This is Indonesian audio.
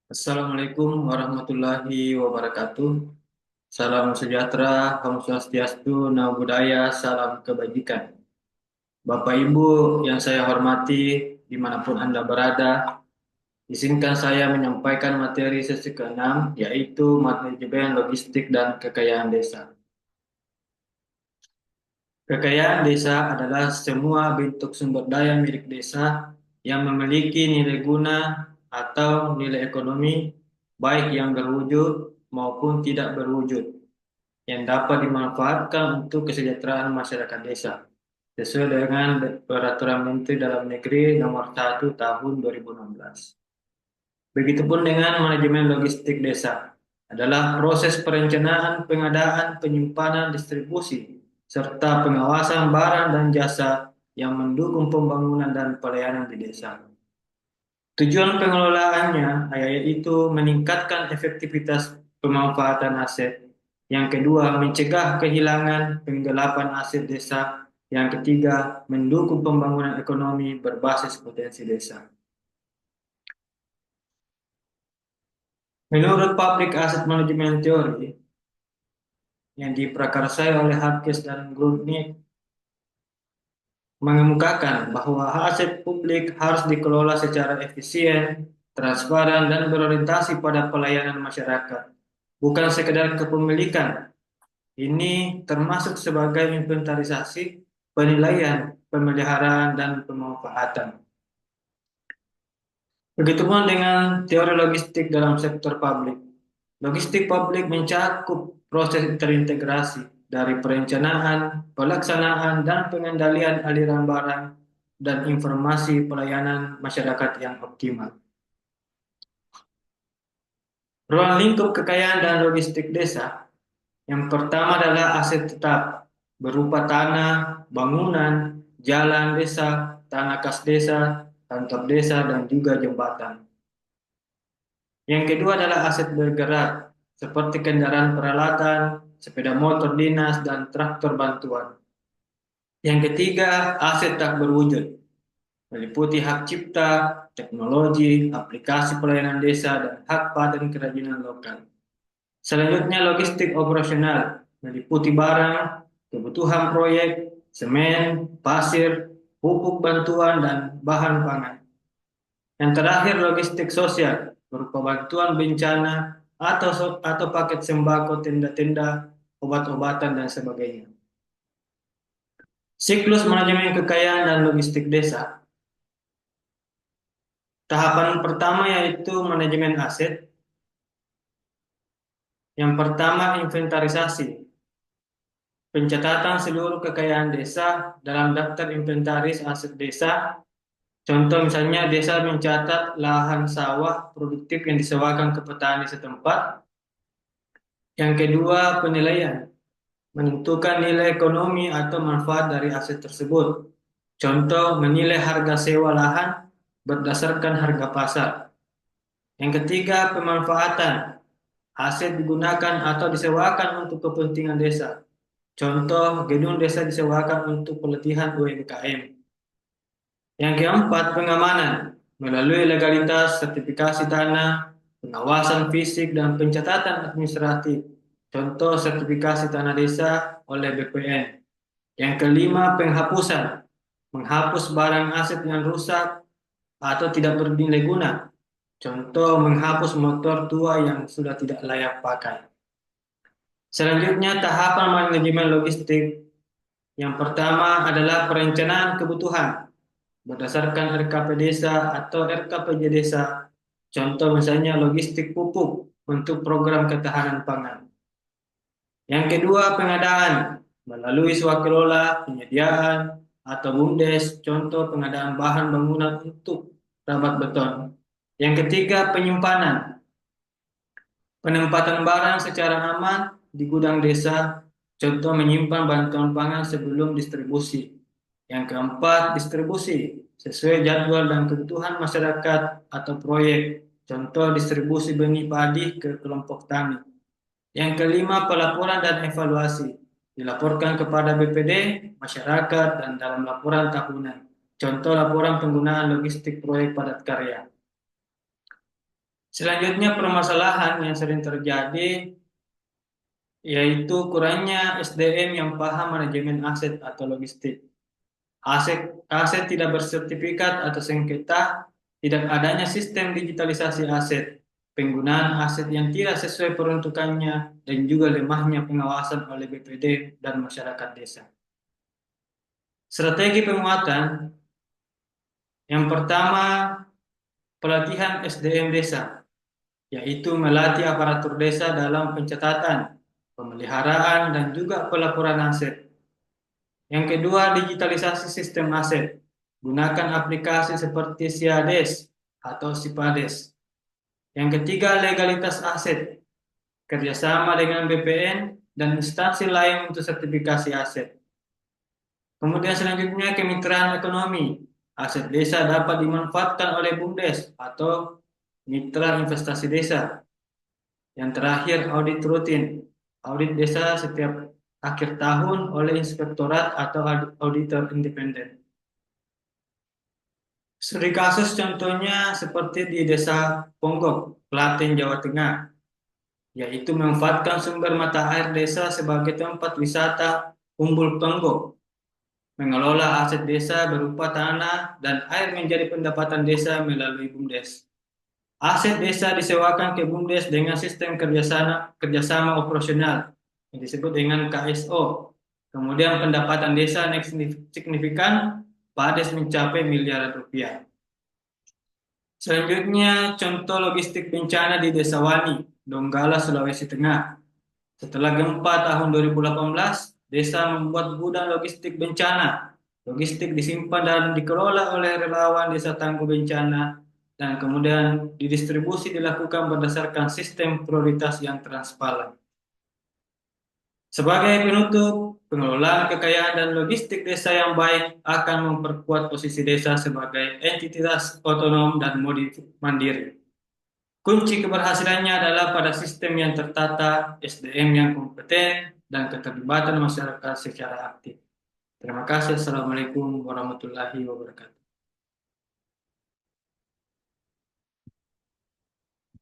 Assalamualaikum warahmatullahi wabarakatuh. Salam sejahtera, Om Swastiastu, Namo Buddhaya, salam kebajikan. Bapak Ibu yang saya hormati, dimanapun Anda berada, izinkan saya menyampaikan materi sesi ke-6, yaitu manajemen logistik dan kekayaan desa. Kekayaan desa adalah semua bentuk sumber daya milik desa yang memiliki nilai guna atau nilai ekonomi, baik yang berwujud maupun tidak berwujud, yang dapat dimanfaatkan untuk kesejahteraan masyarakat desa sesuai dengan Peraturan Menteri Dalam Negeri Nomor 1 Tahun 2016. Begitupun dengan manajemen logistik desa adalah proses perencanaan, pengadaan, penyimpanan, distribusi, serta pengawasan barang dan jasa yang mendukung pembangunan dan pelayanan di desa. Tujuan pengelolaannya yaitu meningkatkan efektivitas pemanfaatan aset. Yang kedua, mencegah kehilangan penggelapan aset desa. Yang ketiga, mendukung pembangunan ekonomi berbasis potensi desa. Menurut Public Asset Management Theory yang diprakarsai oleh Hapkes dan Grundig mengemukakan bahwa aset publik harus dikelola secara efisien, transparan, dan berorientasi pada pelayanan masyarakat, bukan sekedar kepemilikan. Ini termasuk sebagai inventarisasi, penilaian, pemeliharaan, dan pemanfaatan. Begitupun dengan teori logistik dalam sektor publik. Logistik publik mencakup proses terintegrasi dari perencanaan, pelaksanaan, dan pengendalian aliran barang dan informasi pelayanan masyarakat yang optimal. Ruang lingkup kekayaan dan logistik desa yang pertama adalah aset tetap berupa tanah, bangunan, jalan desa, tanah kas desa, kantor desa, dan juga jembatan. Yang kedua adalah aset bergerak, seperti kendaraan peralatan, sepeda motor dinas, dan traktor bantuan. Yang ketiga, aset tak berwujud, meliputi hak cipta, teknologi, aplikasi pelayanan desa, dan hak paten kerajinan lokal. Selanjutnya, logistik operasional, meliputi barang, kebutuhan proyek, semen, pasir, pupuk bantuan, dan bahan pangan. Yang terakhir, logistik sosial, berupa bantuan bencana atau paket sembako, tenda-tenda, obat-obatan, dan sebagainya. Siklus manajemen kekayaan dan logistik desa. Tahapan pertama yaitu manajemen aset. Yang pertama, inventarisasi. Pencatatan seluruh kekayaan desa dalam daftar inventaris aset desa. Contoh misalnya desa mencatat lahan sawah produktif yang disewakan ke petani setempat. Yang kedua, penilaian. Menentukan nilai ekonomi atau manfaat dari aset tersebut. Contoh, menilai harga sewa lahan berdasarkan harga pasar. Yang ketiga, pemanfaatan. Aset digunakan atau disewakan untuk kepentingan desa. Contoh, gedung desa disewakan untuk pelatihan UMKM. Yang keempat, pengamanan. Melalui legalitas, sertifikasi tanah, pengawasan fisik, dan pencatatan administratif. Contoh, sertifikasi tanah desa oleh BPN. Yang kelima, penghapusan. Menghapus barang aset yang rusak atau tidak bernilai guna. Contoh, menghapus motor tua yang sudah tidak layak pakai. Selanjutnya, tahapan manajemen logistik. Yang pertama adalah perencanaan kebutuhan berdasarkan RKP desa atau RKPJ desa. Contoh misalnya logistik pupuk untuk program ketahanan pangan. Yang kedua, pengadaan melalui swakelola, penyediaan, atau BUMDes, contoh pengadaan bahan bangunan untuk rabat beton. Yang ketiga, penyimpanan, penempatan barang secara aman di gudang desa, contoh menyimpan bantuan pangan sebelum distribusi. Yang keempat, distribusi sesuai jadwal dan kebutuhan masyarakat atau proyek, contoh distribusi benih padi ke kelompok tani. Yang kelima, pelaporan dan evaluasi. Dilaporkan kepada BPD, masyarakat, dan dalam laporan tahunan. Contoh laporan penggunaan logistik proyek padat karya. Selanjutnya permasalahan yang sering terjadi yaitu kurangnya SDM yang paham manajemen aset atau logistik. Aset tidak bersertifikat atau sengketa, tidak adanya sistem digitalisasi aset, penggunaan aset yang tidak sesuai peruntukannya, dan juga lemahnya pengawasan oleh BPD dan masyarakat desa. Strategi penguatan yang pertama, pelatihan SDM desa, yaitu melatih aparatur desa dalam pencatatan, pemeliharaan, dan juga pelaporan aset. Yang kedua, digitalisasi sistem aset. Gunakan aplikasi seperti Siades atau Sipades. Yang ketiga, legalitas aset. Kerjasama dengan BPN dan instansi lain untuk sertifikasi aset. Kemudian selanjutnya, kemitraan ekonomi. Aset desa dapat dimanfaatkan oleh BUMDes atau mitra investasi desa. Yang terakhir, audit rutin. Audit desa setiap akhir tahun oleh inspektorat atau auditor independen. Studi kasus contohnya seperti di Desa Ponggok, Klaten, Jawa Tengah, yaitu memanfaatkan sumber mata air desa sebagai tempat wisata Umbul Ponggok, mengelola aset desa berupa tanah dan air menjadi pendapatan desa melalui BUMDes. Aset desa disewakan ke BUMDes dengan sistem kerjasama operasional yang disebut dengan KSO. Kemudian pendapatan desa naik signifikan, PADES mencapai miliaran rupiah. Selanjutnya, contoh logistik bencana di Desa Wani, Donggala, Sulawesi Tengah. Setelah gempa tahun 2018, desa membuat gudang logistik bencana. Logistik disimpan dan dikelola oleh relawan desa tangguh bencana dan kemudian didistribusi dilakukan berdasarkan sistem prioritas yang transparan. Sebagai penutup, pengelolaan kekayaan dan logistik desa yang baik akan memperkuat posisi desa sebagai entitas otonom dan mandiri. Kunci keberhasilannya adalah pada sistem yang tertata, SDM yang kompeten, dan keterlibatan masyarakat secara aktif. Terima kasih. Assalamualaikum warahmatullahi wabarakatuh.